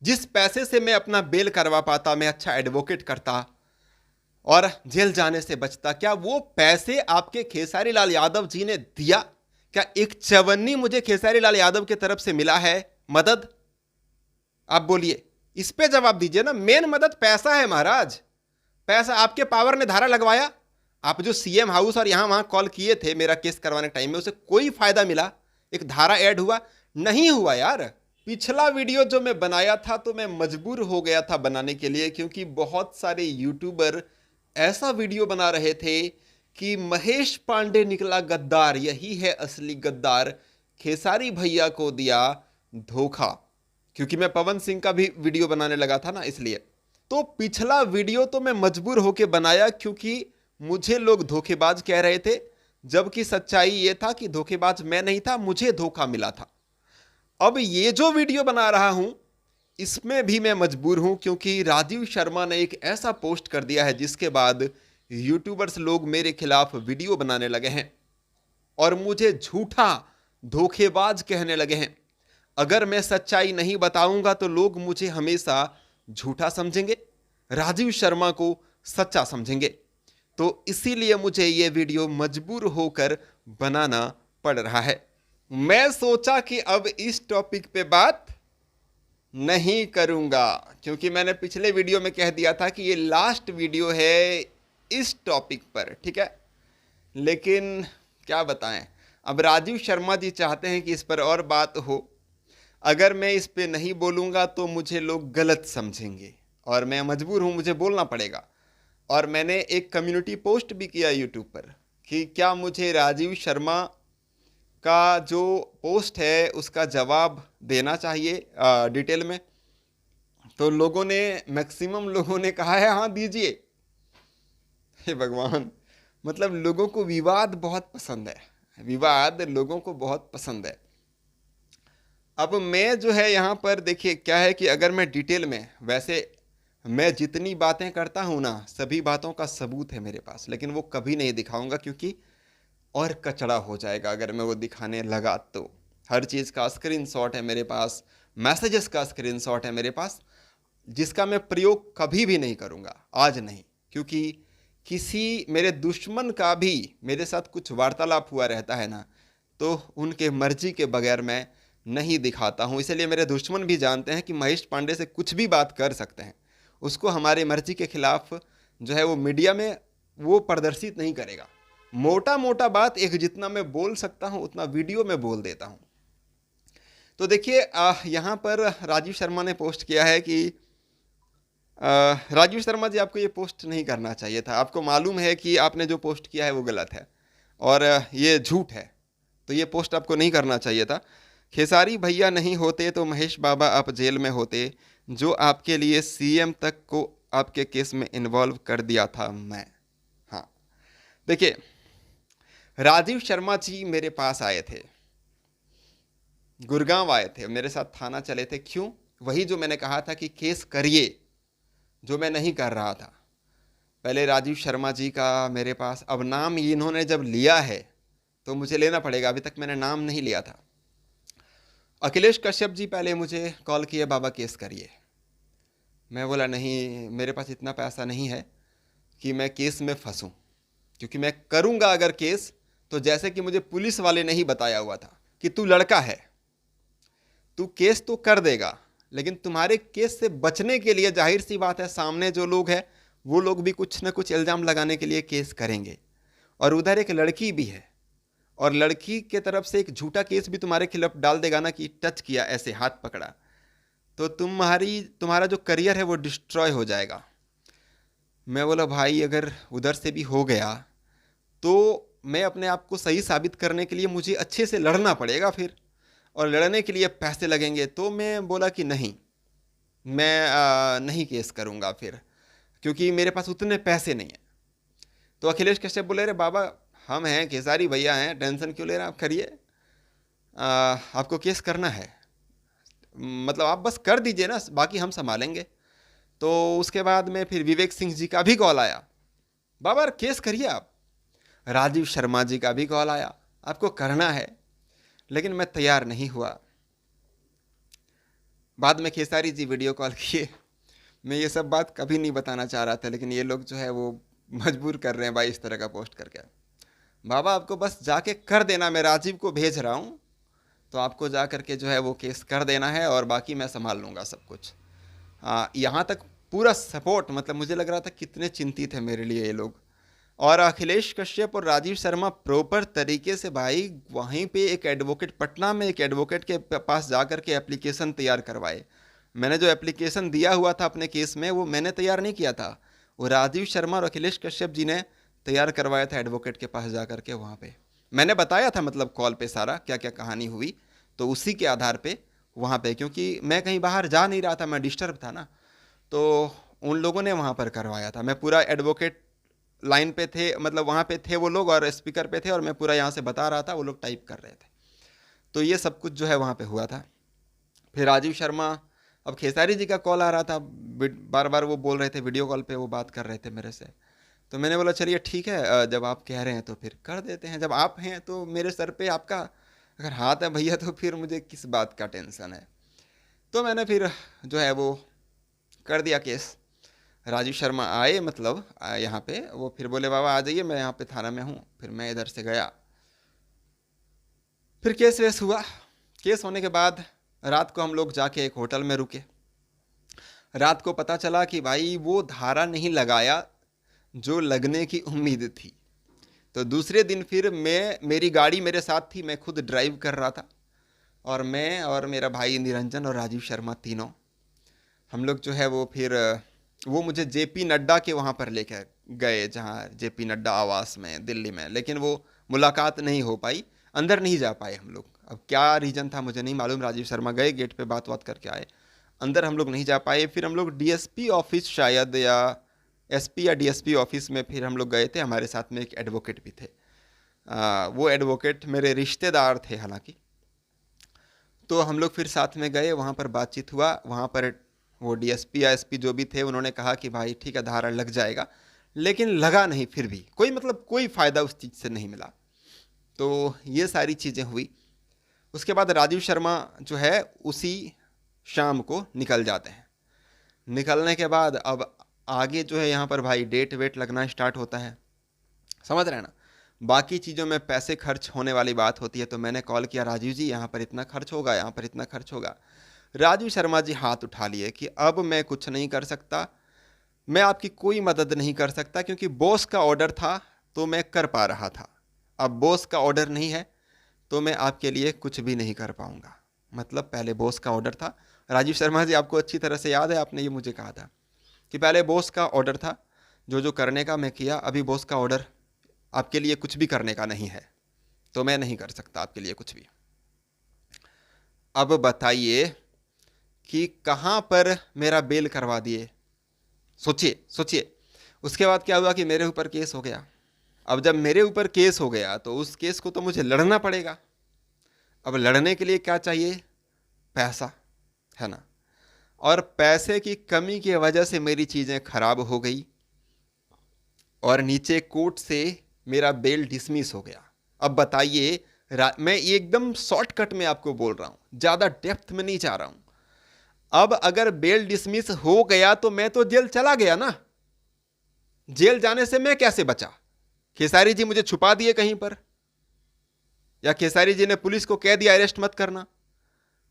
जिस पैसे से मैं अपना बेल करवा पाता, मैं अच्छा एडवोकेट करता और जेल जाने से बचता, क्या वो पैसे आपके खेसारी लाल यादव जी ने दिया? क्या एक चवन्नी मुझे खेसारी लाल यादव की तरफ से मिला है मदद? आप बोलिए, इस पे जवाब दीजिए ना। मेन मदद पैसा है महाराज। पैसा आपके पावर ने धारा लगवाया। आप जो सीएम हाउस और यहां वहां कॉल किए थे मेरा केस करवाने के टाइम में, उसे कोई फायदा मिला? एक धारा ऐड हुआ? नहीं हुआ यार। पिछला वीडियो जो मैं बनाया था तो मैं मजबूर हो गया था बनाने के लिए, क्योंकि बहुत सारे यूट्यूबर ऐसा वीडियो बना रहे थे कि महेश पांडे निकला गद्दार, यही है असली गद्दार, खेसारी भैया को दिया धोखा। क्योंकि मैं पवन सिंह का भी वीडियो बनाने लगा था ना, इसलिए। तो पिछला वीडियो तो मैं मजबूर होकर बनाया क्योंकि मुझे लोग धोखेबाज कह रहे थे, जबकि सच्चाई यह था कि धोखेबाज मैं नहीं था, मुझे धोखा मिला था। अब ये जो वीडियो बना रहा हूं इसमें भी मैं मजबूर हूं, क्योंकि राजीव शर्मा ने एक ऐसा पोस्ट कर दिया है जिसके बाद यूट्यूबर्स लोग मेरे खिलाफ वीडियो बनाने लगे हैं और मुझे झूठा धोखेबाज कहने लगे हैं। अगर मैं सच्चाई नहीं बताऊंगा तो लोग मुझे हमेशा झूठा समझेंगे, राजीव शर्मा को सच्चा समझेंगे। तो इसीलिए मुझे यह वीडियो मजबूर होकर बनाना पड़ रहा है। मैं सोचा कि अब इस टॉपिक पे बात नहीं करूंगा, क्योंकि मैंने पिछले वीडियो में कह दिया था कि ये लास्ट वीडियो है इस टॉपिक पर, ठीक है। लेकिन क्या बताएं, अब राजीव शर्मा जी चाहते हैं कि इस पर और बात हो। अगर मैं इस पे नहीं बोलूंगा तो मुझे लोग गलत समझेंगे और मैं मजबूर हूं, मुझे बोलना पड़ेगा। और मैंने एक कम्युनिटी पोस्ट भी किया यूट्यूब पर कि क्या मुझे राजीव शर्मा का जो पोस्ट है उसका जवाब देना चाहिए डिटेल में। तो लोगों ने, मैक्सिमम लोगों ने कहा है हाँ दीजिए। हे भगवान, मतलब लोगों को विवाद बहुत पसंद है, विवाद लोगों को बहुत पसंद है। अब मैं जो है यहाँ पर देखिए क्या है कि अगर मैं डिटेल में, वैसे मैं जितनी बातें करता हूँ ना सभी बातों का सबूत है मेरे पास, लेकिन वो कभी नहीं दिखाऊंगा क्योंकि और कचड़ा हो जाएगा अगर मैं वो दिखाने लगा तो। हर चीज़ का स्क्रीनशॉट है मेरे पास, मैसेजेस का स्क्रीनशॉट है मेरे पास, जिसका मैं प्रयोग कभी भी नहीं करूँगा, आज नहीं। क्योंकि किसी मेरे दुश्मन का भी मेरे साथ कुछ वार्तालाप हुआ रहता है ना, तो उनके मर्जी के बगैर मैं नहीं दिखाता हूँ। इसलिए मेरे दुश्मन भी जानते हैं कि महेश पांडे से कुछ भी बात कर सकते हैं, उसको हमारी मर्जी के खिलाफ जो है वो मीडिया में वो प्रदर्शित नहीं करेगा। मोटा मोटा बात एक जितना मैं बोल सकता हूँ उतना वीडियो में बोल देता हूँ। तो देखिए यहाँ पर राजीव शर्मा ने पोस्ट किया है कि राजीव शर्मा जी आपको ये पोस्ट नहीं करना चाहिए था, आपको मालूम है कि आपने जो पोस्ट किया है वो गलत है और ये झूठ है, तो ये पोस्ट आपको नहीं करना चाहिए था। खेसारी भैया नहीं होते तो महेश बाबा आप जेल में होते, जो आपके लिए सीएम तक को आपके केस में इन्वॉल्व कर दिया था मैं। हाँ देखिए, राजीव शर्मा जी मेरे पास आए थे, गुड़गांव आए थे, मेरे साथ थाना चले थे। क्यों? वही जो मैंने कहा था कि केस करिए, जो मैं नहीं कर रहा था। पहले राजीव शर्मा जी का मेरे पास, अब नाम इन्होंने जब लिया है तो मुझे लेना पड़ेगा, अभी तक मैंने नाम नहीं लिया था। अखिलेश कश्यप जी पहले मुझे कॉल किए, बाबा केस करिए। मैं बोला नहीं, मेरे पास इतना पैसा नहीं है कि मैं केस में फंसूं, क्योंकि मैं करूंगा अगर केस तो जैसे कि मुझे पुलिस वाले ने ही बताया हुआ था कि तू लड़का है, तू केस तो कर देगा, लेकिन तुम्हारे केस से बचने के लिए जाहिर सी बात है सामने जो लोग हैं वो लोग भी कुछ ना कुछ इल्ज़ाम लगाने के लिए केस करेंगे। और उधर एक लड़की भी है और लड़की के तरफ से एक झूठा केस भी तुम्हारे खिलाफ डाल देगा ना कि टच किया, ऐसे हाथ पकड़ा, तो तुम्हारा जो करियर है वो डिस्ट्रॉय हो जाएगा। मैं बोला भाई अगर उधर से भी हो गया तो मैं अपने आप को सही साबित करने के लिए मुझे अच्छे से लड़ना पड़ेगा फिर, और लड़ने के लिए पैसे लगेंगे। तो मैं बोला कि नहीं, मैं नहीं केस करूँगा फिर, क्योंकि मेरे पास उतने पैसे नहीं हैं। तो अखिलेश कश्यप बोले रे बाबा हम हैं, खेसारी भैया हैं, टेंशन क्यों ले रहे हैं आप, करिए, आपको केस करना है मतलब आप बस कर दीजिए ना, बाकी हम संभालेंगे। तो उसके बाद में फिर विवेक सिंह जी का भी कॉल आया, बाबा केस करिए आप। राजीव शर्मा जी का भी कॉल आया, आपको करना है, लेकिन मैं तैयार नहीं हुआ। बाद में खेसारी जी वीडियो कॉल किए। मैं ये सब बात कभी नहीं बताना चाह रहा था, लेकिन ये लोग जो है वो मजबूर कर रहे हैं भाई इस तरह का पोस्ट करके। बाबा आपको बस जाके कर देना, मैं राजीव को भेज रहा हूँ, तो आपको जा करके जो है वो केस कर देना है और बाकी मैं संभाल लूँगा सब कुछ। यहाँ तक पूरा सपोर्ट, मतलब मुझे लग रहा था कितने चिंतित है मेरे लिए ये लोग। और अखिलेश कश्यप और राजीव शर्मा प्रॉपर तरीके से भाई वहीं पे एक एडवोकेट, पटना में एक एडवोकेट के पास जा कर के एप्लीकेशन तैयार करवाए। मैंने जो एप्लीकेशन दिया हुआ था अपने केस में वो मैंने तैयार नहीं किया था, वो राजीव शर्मा और अखिलेश कश्यप जी ने तैयार करवाया था एडवोकेट के पास जा कर के। वहाँ पे मैंने बताया था मतलब कॉल पे सारा क्या क्या कहानी हुई, तो उसी के आधार पे वहाँ पे, क्योंकि मैं कहीं बाहर जा नहीं रहा था, मैं डिस्टर्ब था ना, तो उन लोगों ने वहाँ पर करवाया था। मैं पूरा एडवोकेट लाइन पे थे, मतलब वहाँ पे थे वो लोग और स्पीकर पे थे, और मैं पूरा यहाँ से बता रहा था, वो लोग टाइप कर रहे थे। तो ये सब कुछ जो है वहाँ पे हुआ था। फिर राजीव शर्मा, अब खेसारी जी का कॉल आ रहा था, बार बार वो बोल रहे थे, वीडियो कॉल पे वो बात कर रहे थे मेरे से। तो मैंने बोला चलिए ठीक है, जब आप कह रहे हैं तो फिर कर देते हैं, जब आप हैं तो मेरे सर पे आपका अगर हाथ है भैया, तो फिर मुझे किस बात का टेंशन है। तो मैंने फिर जो है वो कर दिया केस। राजीव शर्मा आए, मतलब यहाँ पे वो फिर बोले बाबा आ जाइए, मैं यहाँ पे थाना में हूँ। फिर मैं इधर से गया, फिर केस वेस हुआ। केस होने के बाद रात को हम लोग जाके एक होटल में रुके। रात को पता चला कि भाई वो धारा नहीं लगाया जो लगने की उम्मीद थी। तो दूसरे दिन फिर मेरी गाड़ी मेरे साथ थी, मैं खुद ड्राइव कर रहा था, और मैं और मेरा भाई निरंजन और राजीव शर्मा तीनों हम लोग जो है वो फिर वो मुझे जेपी नड्डा के वहाँ पर लेके गए, जहाँ जेपी नड्डा आवास में दिल्ली में, लेकिन वो मुलाकात नहीं हो पाई, अंदर नहीं जा पाए हम लोग। अब क्या रीज़न था मुझे नहीं मालूम, राजीव शर्मा गए गेट पे बात बात करके आए, अंदर हम लोग नहीं जा पाए। फिर हम लोग डीएसपी ऑफिस शायद, या एसपी या डीएसपी ऑफिस में फिर हम लोग गए थे, हमारे साथ में एक एडवोकेट भी थे। वो एडवोकेट मेरे रिश्तेदार थे हालांकि। तो हम लोग फिर साथ में गए, वहाँ पर बातचीत हुआ। वहाँ पर वो डीएसपी या एसपी जो भी थे उन्होंने कहा कि भाई ठीक है धारा लग जाएगा, लेकिन लगा नहीं, फिर भी कोई मतलब कोई फ़ायदा उस चीज़ से नहीं मिला। तो ये सारी चीज़ें हुई। उसके बाद राजीव शर्मा जो है उसी शाम को निकल जाते हैं। निकलने के बाद अब आगे जो है यहाँ पर भाई डेट वेट लगना स्टार्ट होता है, समझ रहे हैं ना। बाकी चीज़ों में पैसे खर्च होने वाली बात होती है, तो मैंने कॉल किया राजीव जी यहाँ पर इतना खर्च होगा, यहाँ पर इतना खर्च होगा। राजीव शर्मा जी हाथ उठा लिए कि अब मैं कुछ नहीं कर सकता, मैं आपकी कोई मदद नहीं कर सकता, क्योंकि बॉस का ऑर्डर था तो मैं कर पा रहा था, अब बॉस का ऑर्डर नहीं है तो मैं आपके लिए कुछ भी नहीं कर पाऊंगा। मतलब पहले बॉस का ऑर्डर था, राजीव शर्मा जी आपको अच्छी तरह से याद है, आपने ये मुझे कहा था कि पहले बॉस का ऑर्डर था, जो जो करने का मैं किया, अभी बॉस का ऑर्डर आपके लिए कुछ भी करने का नहीं है, तो मैं नहीं कर सकता आपके लिए कुछ भी। अब बताइए कि कहाँ पर मेरा बेल करवा दिए, सोचिए सोचिए। उसके बाद क्या हुआ कि मेरे ऊपर केस हो गया। अब जब मेरे ऊपर केस हो गया तो उस केस को तो मुझे लड़ना पड़ेगा। अब लड़ने के लिए क्या चाहिए, पैसा, है ना। और पैसे की कमी की वजह से मेरी चीज़ें खराब हो गई, और नीचे कोर्ट से मेरा बेल डिसमिस हो गया। अब बताइए, मैं एकदम शॉर्टकट में आपको बोल रहा हूँ, ज़्यादा डेप्थ में नहीं जा रहा हूँ। अब अगर बेल डिसमिस हो गया तो मैं तो जेल चला गया ना। जेल जाने से मैं कैसे बचा, खेसारी जी मुझे छुपा दिए कहीं पर, या खेसारी जी ने पुलिस को कह दिया अरेस्ट मत करना।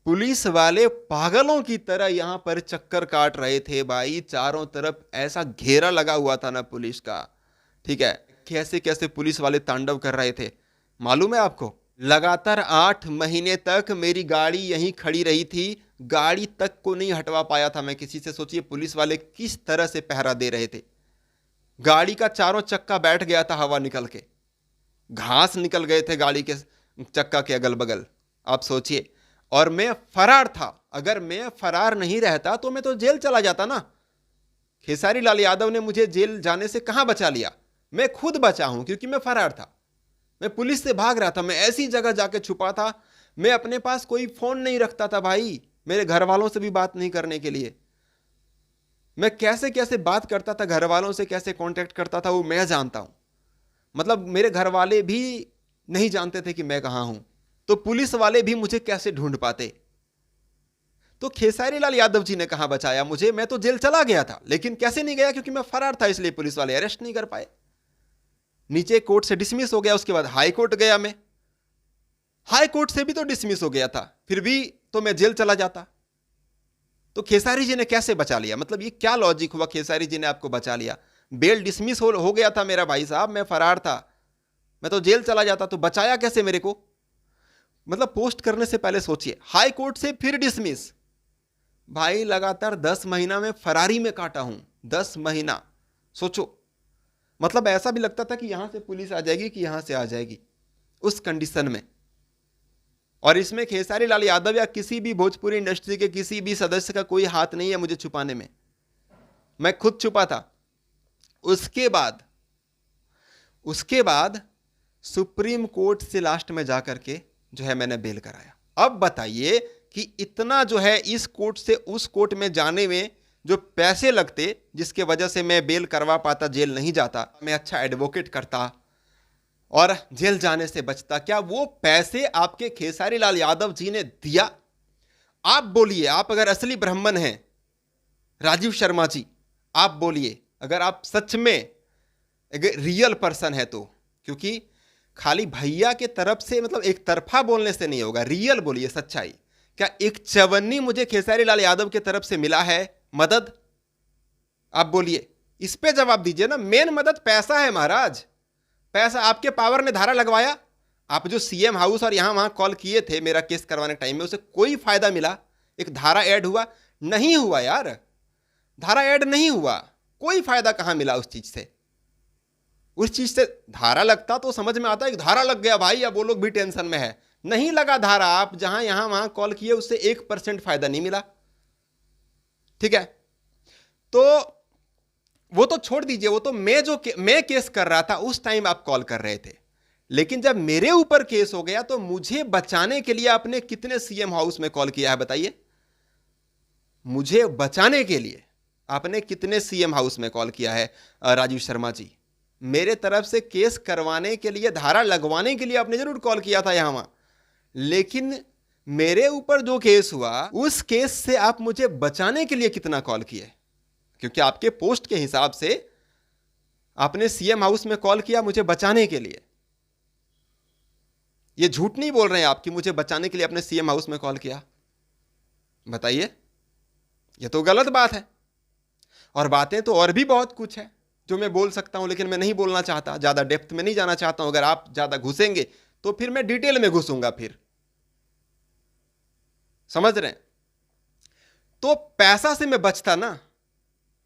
पुलिस वाले पागलों की तरह यहां पर चक्कर काट रहे थे भाई, चारों तरफ ऐसा घेरा लगा हुआ था ना पुलिस का, ठीक है। कैसे कैसे पुलिस वाले तांडव कर रहे थे मालूम है आपको। लगातार 8 महीने तक मेरी गाड़ी यहीं खड़ी रही थी, गाड़ी तक को नहीं हटवा पाया था मैं किसी से। सोचिए पुलिस वाले किस तरह से पहरा दे रहे थे। गाड़ी का चारों चक्का बैठ गया था, हवा निकल के घास निकल गए थे गाड़ी के चक्का के अगल बगल, आप सोचिए। और मैं फरार था, अगर मैं फरार नहीं रहता तो मैं तो जेल चला जाता ना। खेसारी लाल यादव ने मुझे जेल जाने से कहां बचा लिया, मैं खुद बचा हूं, क्योंकि मैं फरार था, मैं पुलिस से भाग रहा था, मैं ऐसी जगह जाके छुपा था। मैं अपने पास कोई फोन नहीं रखता था भाई, मेरे घर वालों से भी बात नहीं करने के लिए। मैं कैसे कैसे बात करता था घर वालों से, कैसे कांटेक्ट करता था वो मैं जानता हूं। मतलब मेरे घर वाले भी नहीं जानते थे कि मैं कहां हूं, तो पुलिस वाले भी मुझे कैसे ढूंढ पाते। तो खेसारी लाल यादव जी ने कहां बचाया मुझे? मैं तो जेल चला गया था, लेकिन कैसे नहीं गया? क्योंकि मैं फरार था, इसलिए पुलिस वाले अरेस्ट नहीं कर पाए। नीचे कोर्ट से डिसमिस हो गया, उसके बाद हाई कोर्ट गया मैं, हाई कोर्ट से भी तो डिसमिस हो गया था, फिर भी तो मैं जेल चला जाता। तो खेसारी जी ने कैसे बचा लिया? मतलब ये क्या लॉजिक हुआ, खेसारी जी ने आपको बचा लिया? बेल डिसमिस हो गया था मेरा भाई साहब, मैं फरार था, मैं तो जेल चला जाता, तो बचाया कैसे मेरे को? मतलब पोस्ट करने से पहले सोचिए, हाई कोर्ट से फिर डिसमिस। भाई लगातार 10 महीना में फरारी में काटा हूं, 10 महीना। सोचो, मतलब ऐसा भी लगता था कि यहां से पुलिस आ जाएगी कि यहां से आ जाएगी, उस कंडीशन में। और इसमें खेसारी लाल यादव या किसी भी भोजपुरी इंडस्ट्री के किसी भी सदस्य का कोई हाथ नहीं है मुझे छुपाने में, मैं खुद छुपा था। उसके बाद सुप्रीम कोर्ट से लास्ट में जाकर के जो है मैंने बेल कराया। अब बताइए कि इतना जो है इस कोर्ट से उस कोर्ट में जाने में जो पैसे लगते, जिसके वजह से मैं बेल करवा पाता, जेल नहीं जाता, मैं अच्छा एडवोकेट करता और जेल जाने से बचता, क्या वो पैसे आपके खेसारी लाल यादव जी ने दिया? आप बोलिए, आप अगर असली ब्राह्मण हैं राजीव शर्मा जी, आप बोलिए, अगर आप सच में एक रियल पर्सन है तो, क्योंकि खाली भैया के तरफ से, मतलब एक तरफा बोलने से नहीं होगा, रियल बोलिए, सच्चाई। क्या एक चवन्नी मुझे खेसारी लाल यादव के तरफ से मिला है मदद? आप बोलिए, इस पे जवाब दीजिए ना। मेन मदद पैसा है महाराज, पैसा। आपके पावर ने धारा लगवाया, आप जो सीएम हाउस और यहां वहां कॉल किए थे मेरा केस करवाने टाइम में, उसे कोई फायदा मिला? एक धारा ऐड हुआ? नहीं हुआ यार, धारा ऐड नहीं हुआ, कोई फायदा कहां मिला उस चीज से? उस चीज से धारा लगता तो समझ में आता है, धारा लग गया भाई, अब वो लोग भी टेंशन में है। नहीं लगा धारा, आप जहां यहां वहां कॉल किए, उससे 1% फायदा नहीं मिला। ठीक है, तो वो तो छोड़ दीजिए, वो तो मैं केस कर रहा था उस टाइम आप कॉल कर रहे थे, लेकिन जब मेरे ऊपर केस हो गया तो मुझे बचाने के लिए आपने कितने सीएम हाउस में कॉल किया है बताइए? मुझे बचाने के लिए आपने कितने सीएम हाउस में कॉल किया है राजीव शर्मा जी? मेरे तरफ से केस करवाने के लिए, धारा लगवाने के लिए आपने जरूर कॉल किया था यहां वहां, लेकिन मेरे ऊपर जो केस हुआ उस केस से आप मुझे बचाने के लिए कितना कॉल किए? क्योंकि आपके पोस्ट के हिसाब से आपने सीएम हाउस में कॉल किया मुझे बचाने के लिए। ये झूठ नहीं बोल रहे हैं आप कि मुझे बचाने के लिए आपने सीएम हाउस में कॉल किया? बताइए, ये तो गलत बात है। और बातें तो और भी बहुत कुछ है जो मैं बोल सकता हूं, लेकिन मैं नहीं बोलना चाहता, ज्यादा डेप्थ में नहीं जाना चाहता हूं। अगर आप ज्यादा घुसेंगे तो फिर मैं डिटेल में घुसूंगा, फिर समझ रहे हैं? तो पैसा से मैं बचता ना,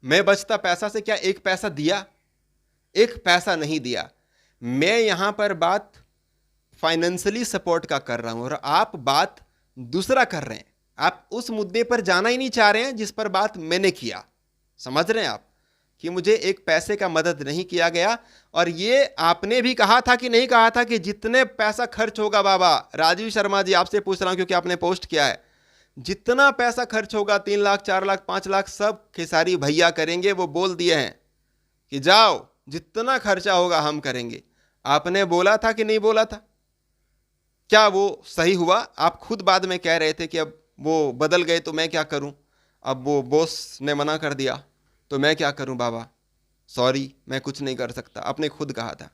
मैं बचता पैसा से। क्या एक पैसा दिया? एक पैसा नहीं दिया। मैं यहां पर बात फाइनेंशियली सपोर्ट का कर रहा हूं और आप बात दूसरा कर रहे हैं। आप उस मुद्दे पर जाना ही नहीं चाह रहे हैं जिस पर बात मैंने किया। समझ रहे हैं आप कि मुझे एक पैसे का मदद नहीं किया गया? और ये आपने भी कहा था कि नहीं कहा था कि जितने पैसा खर्च होगा, बाबा राजीव शर्मा जी आपसे पूछ रहा हूं क्योंकि आपने पोस्ट किया है, जितना पैसा खर्च होगा 3 लाख 4 लाख 5 लाख सब खेसारी भैया करेंगे। वो बोल दिए हैं कि जाओ जितना खर्चा होगा हम करेंगे। आपने बोला था कि नहीं बोला था? क्या वो सही हुआ? आप खुद बाद में कह रहे थे कि अब वो बदल गए तो मैं क्या करूं, अब वो बॉस ने मना कर दिया तो मैं क्या करूं बाबा, सॉरी मैं कुछ नहीं कर सकता, आपने खुद कहा था।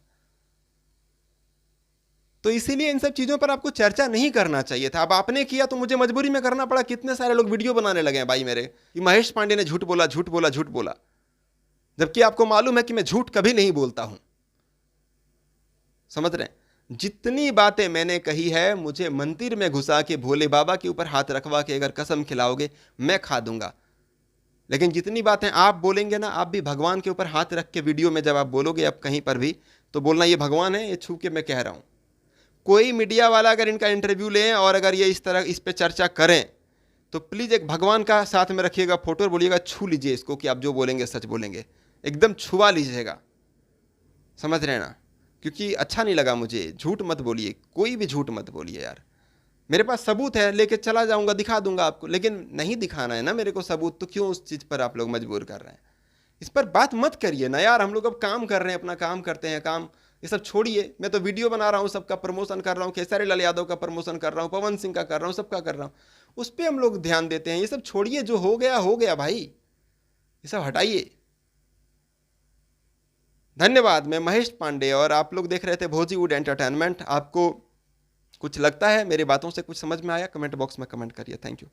तो इसीलिए इन सब चीजों पर आपको चर्चा नहीं करना चाहिए था। अब आपने किया तो मुझे मजबूरी में करना पड़ा। कितने सारे लोग वीडियो बनाने लगे हैं भाई मेरे कि महेश पांडे ने झूठ बोला, झूठ बोला, झूठ बोला, जबकि आपको मालूम है कि मैं झूठ कभी नहीं बोलता हूं। समझ रहे हैं? जितनी बातें मैंने कही है, मुझे मंदिर में घुसा के भोले बाबा के ऊपर हाथ रखवा के अगर कसम खिलाओगे मैं खा दूंगा। लेकिन जितनी बातें आप बोलेंगे ना, आप भी भगवान के ऊपर हाथ रख के वीडियो में जब आप बोलोगे अब कहीं पर भी, तो बोलना ये भगवान है, ये छू के मैं कह रहा हूं। कोई मीडिया वाला अगर इनका इंटरव्यू लें और अगर ये इस तरह इस पे चर्चा करें तो प्लीज़ एक भगवान का साथ में रखिएगा फोटो और बोलिएगा छू लीजिए इसको कि आप जो बोलेंगे सच बोलेंगे, एकदम छुआ लीजिएगा। समझ रहे हैं ना? क्योंकि अच्छा नहीं लगा मुझे। झूठ मत बोलिए, कोई भी झूठ मत बोलिए यार। मेरे पास सबूत है, लेके चला जाऊंगा, दिखा दूंगा आपको, लेकिन नहीं दिखाना है ना मेरे को सबूत, तो क्यों उस चीज़ पर आप लोग मजबूर कर रहे हैं? इस पर बात मत करिए ना यार। हम लोग अब काम कर रहे हैं, अपना काम करते हैं, काम ये सब छोड़िए। मैं तो वीडियो बना रहा हूँ, सबका प्रमोशन कर रहा हूँ, खेसारी लाल यादव का प्रमोशन कर रहा हूँ, पवन सिंह का कर रहा हूँ, सबका कर रहा हूँ। उस पर हम लोग ध्यान देते हैं। ये सब छोड़िए, जो हो गया भाई, ये सब हटाइए। धन्यवाद। मैं महेश पांडे और आप लोग देख रहे थे भोजीवुड एंटरटेनमेंट। आपको कुछ लगता है मेरी बातों से कुछ समझ में आया? कमेंट बॉक्स में कमेंट करिए। Thank you.